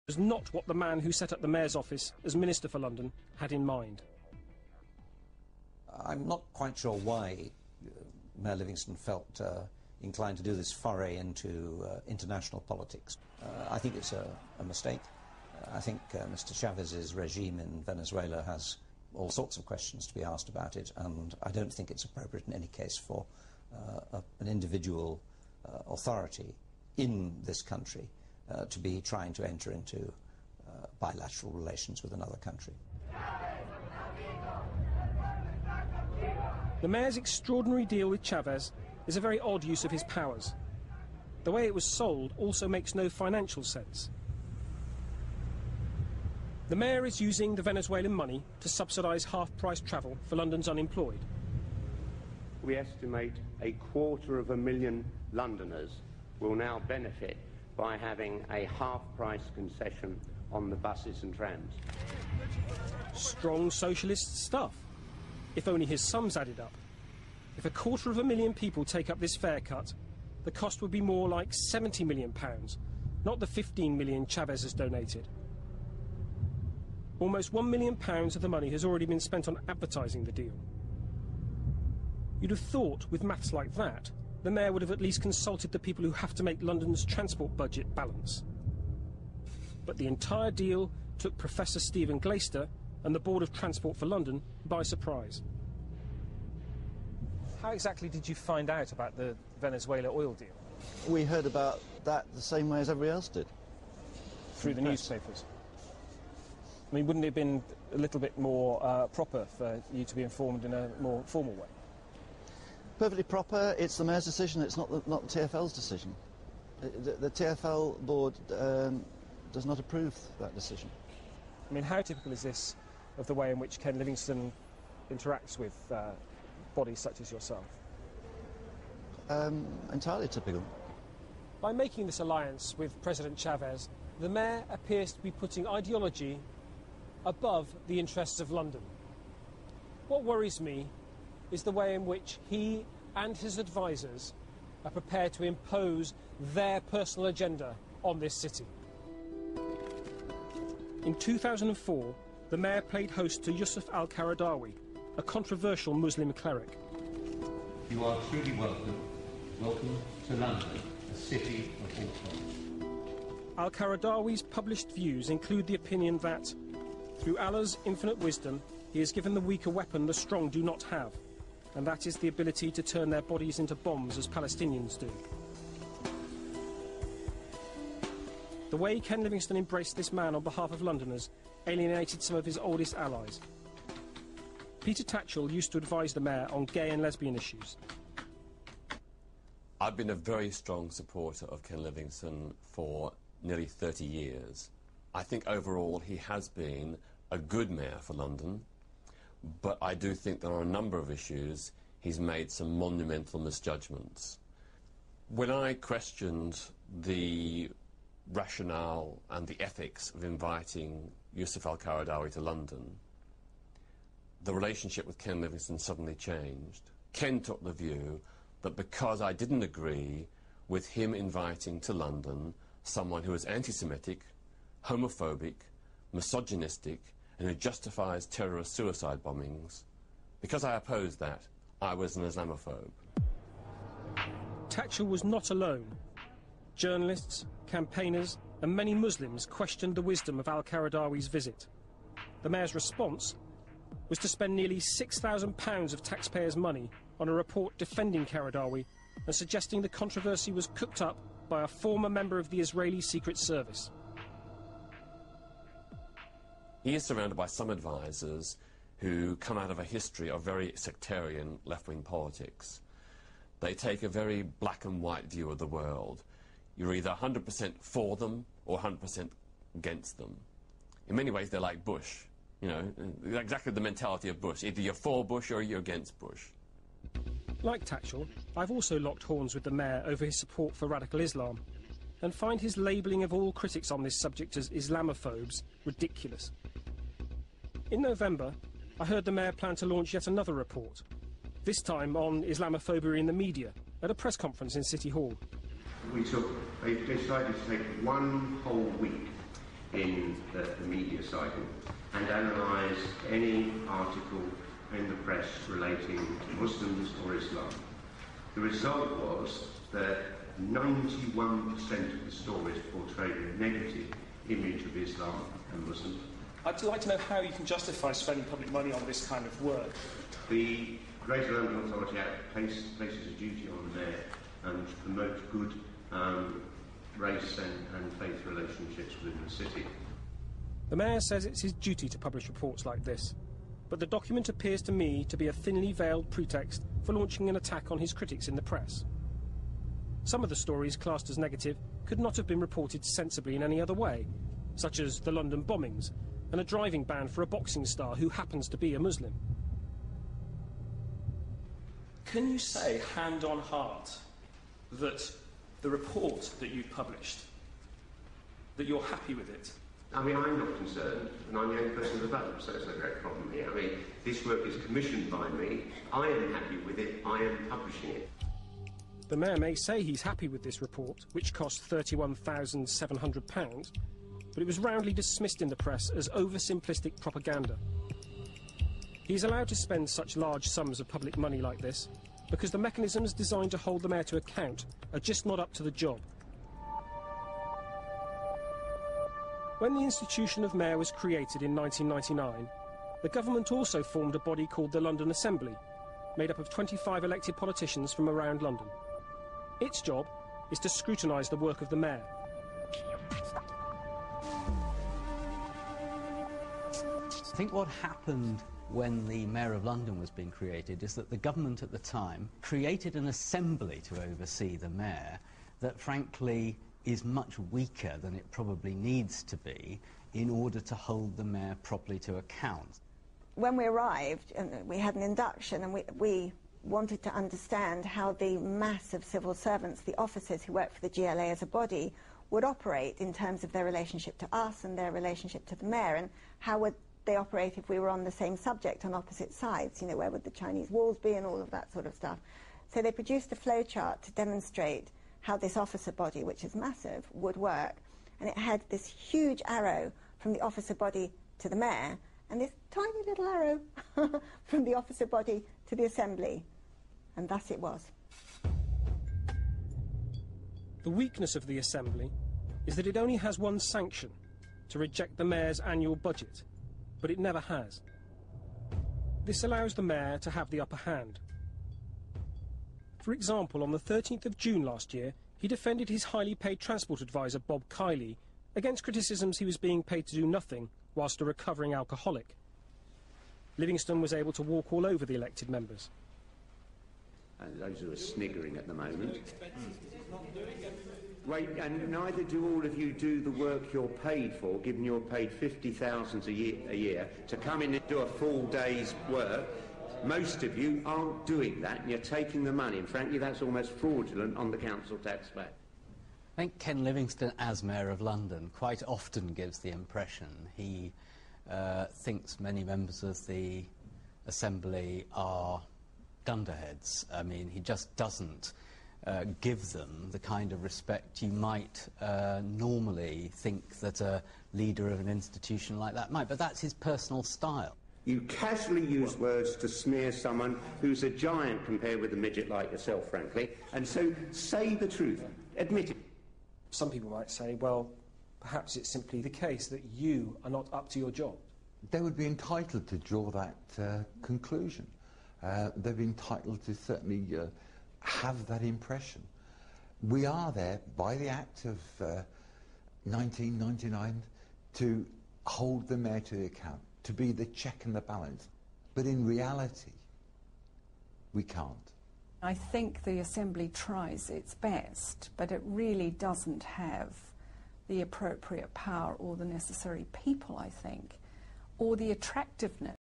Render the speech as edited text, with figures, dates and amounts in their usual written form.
was not what the man who set up the Mayor's office as Minister for London had in mind. I'm not quite sure why Mayor Livingston felt inclined to do this foray into international politics. I think it's a mistake. I think Mr. Chavez's regime in Venezuela has all sorts of questions to be asked about it, and I don't think it's appropriate in any case for an individual authority in this country to be trying to enter into bilateral relations with another country. The Mayor's extraordinary deal with Chavez is a very odd use of his powers. The way it was sold also makes no financial sense. The Mayor is using the Venezuelan money to subsidise half-price travel for London's unemployed. We estimate 250,000 Londoners will now benefit by having a half-price concession on the buses and trams. Strong socialist stuff, if only his sums added up. If 250,000 people take up this fare cut, the cost would be more like £70 million, not the 15 million Chavez has donated. Almost £1 million of the money has already been spent on advertising the deal. You'd have thought, with maths like that, the Mayor would have at least consulted the people who have to make London's transport budget balance. But the entire deal took Professor Stephen Glaister and the Board of Transport for London by surprise. How exactly did you find out about the Venezuela oil deal? We heard about that the same way as everybody else did. Through the newspapers? I mean, wouldn't it have been a little bit more proper for you to be informed in a more formal way? Perfectly proper. It's the Mayor's decision. It's not the TfL's decision. The TfL board does not approve that decision. I mean, how typical is this of the way in which Ken Livingstone interacts with bodies such as yourself? Entirely typical. By making this alliance with President Chavez, the Mayor appears to be putting ideology above the interests of London. What worries me is the way in which he and his advisers are prepared to impose their personal agenda on this city. In 2004, the Mayor played host to Yusuf al-Qaradawi, a controversial Muslim cleric. You are truly welcome. Welcome to London, a city of all times. Al-Qaradawi's published views include the opinion that, through Allah's infinite wisdom, he has given the weak a weapon the strong do not have, and that is the ability to turn their bodies into bombs as Palestinians do. The way Ken Livingstone embraced this man on behalf of Londoners alienated some of his oldest allies. Peter Tatchell used to advise the Mayor on gay and lesbian issues. I've been a very strong supporter of Ken Livingstone for nearly 30 years. I think overall he has been a good mayor for London, but I do think there are a number of issues he's made some monumental misjudgments. When I questioned the rationale and the ethics of inviting Yusuf al-Qaradawi to London, the relationship with Ken Livingstone suddenly changed. Ken took the view that because I didn't agree with him inviting to London someone who was anti-Semitic, homophobic, misogynistic, and who justifies terrorist suicide bombings, because I opposed that, I was an Islamophobe. Tatchell was not alone. Journalists, campaigners, and many Muslims questioned the wisdom of al-Qaradawi's visit. The Mayor's response was to spend nearly £6,000 of taxpayers' money on a report defending Qaradawi and suggesting the controversy was cooked up by a former member of the Israeli Secret Service. He is surrounded by some advisers who come out of a history of very sectarian left-wing politics. They take a very black and white view of the world. You're either 100% for them or 100% against them. In many ways, they're like Bush. You know, exactly the mentality of Bush. Either you're for Bush or you're against Bush. Like Tatchell, I've also locked horns with the Mayor over his support for radical Islam and find his labelling of all critics on this subject as Islamophobes ridiculous. In November, I heard the Mayor plan to launch yet another report, this time on Islamophobia in the media, at a press conference in City Hall. They decided to take one whole week in the media cycle and analyse any article in the press relating to Muslims or Islam. The result was that 91% of the stories portrayed a negative image of Islam and Muslims. I'd like to know how you can justify spending public money on this kind of work. The Greater London Authority Act places a duty on the mayor to promote good race and faith relationships within the city. The mayor says it's his duty to publish reports like this, but the document appears to me to be a thinly veiled pretext for launching an attack on his critics in the press. Some of the stories classed as negative could not have been reported sensibly in any other way, such as the London bombings and a driving ban for a boxing star who happens to be a Muslim. Can you say, hand on heart, that the report that you published, that you're happy with it? I mean, I'm not concerned, and I'm the only person with a vote, so it's no great problem here. I mean, this work is commissioned by me, I am happy with it, I am publishing it. The mayor may say he's happy with this report, which cost £31,700, but it was roundly dismissed in the press as oversimplistic propaganda. He's allowed to spend such large sums of public money like this because the mechanisms designed to hold the mayor to account are just not up to the job. When the institution of mayor was created in 1999, the government also formed a body called the London Assembly, made up of 25 elected politicians from around London. Its job is to scrutinise the work of the mayor. I think what happened when the Mayor of London was being created is that the government at the time created an assembly to oversee the mayor that frankly is much weaker than it probably needs to be in order to hold the mayor properly to account. When we arrived, we had an induction, and we wanted to understand how the mass of civil servants, the officers who work for the GLA as a body, would operate in terms of their relationship to us and their relationship to the mayor, and how would they operate if we were on the same subject on opposite sides. You know, where would the Chinese walls be and all of that sort of stuff. So they produced a flowchart to demonstrate how this officer body, which is massive, would work. And it had this huge arrow from the officer body to the mayor, and this tiny little arrow from the officer body to the assembly. And thus it was. The weakness of the assembly is that it only has one sanction, to reject the mayor's annual budget, but it never has. This allows the mayor to have the upper hand. For example, on the 13th of June last year, he defended his highly paid transport advisor, Bob Kiley, against criticisms he was being paid to do nothing whilst a recovering alcoholic. Livingston was able to walk all over the elected members. Those who are sniggering at the moment. Wait, and neither do all of you do the work you're paid for, given you're paid $50,000 a year to come in and do a full day's work. Most of you aren't doing that, and you're taking the money, and frankly that's almost fraudulent on the council taxpayer. I think Ken Livingstone, as Mayor of London, quite often gives the impression he thinks many members of the Assembly are dunderheads. I mean, he just doesn't give them the kind of respect you might normally think that a leader of an institution like that might, but that's his personal style. You casually use words to smear someone who's a giant compared with a midget like yourself, frankly, and so say the truth, admit it. Some people might say, well, perhaps it's simply the case that you are not up to your job. They would be entitled to draw that conclusion. They'd be entitled to certainly have that impression. We are there by the Act of 1999 to hold the mayor to the account, to be the check and the balance. But in reality, we can't. I think the Assembly tries its best, but it really doesn't have the appropriate power or the necessary people, I think, or the attractiveness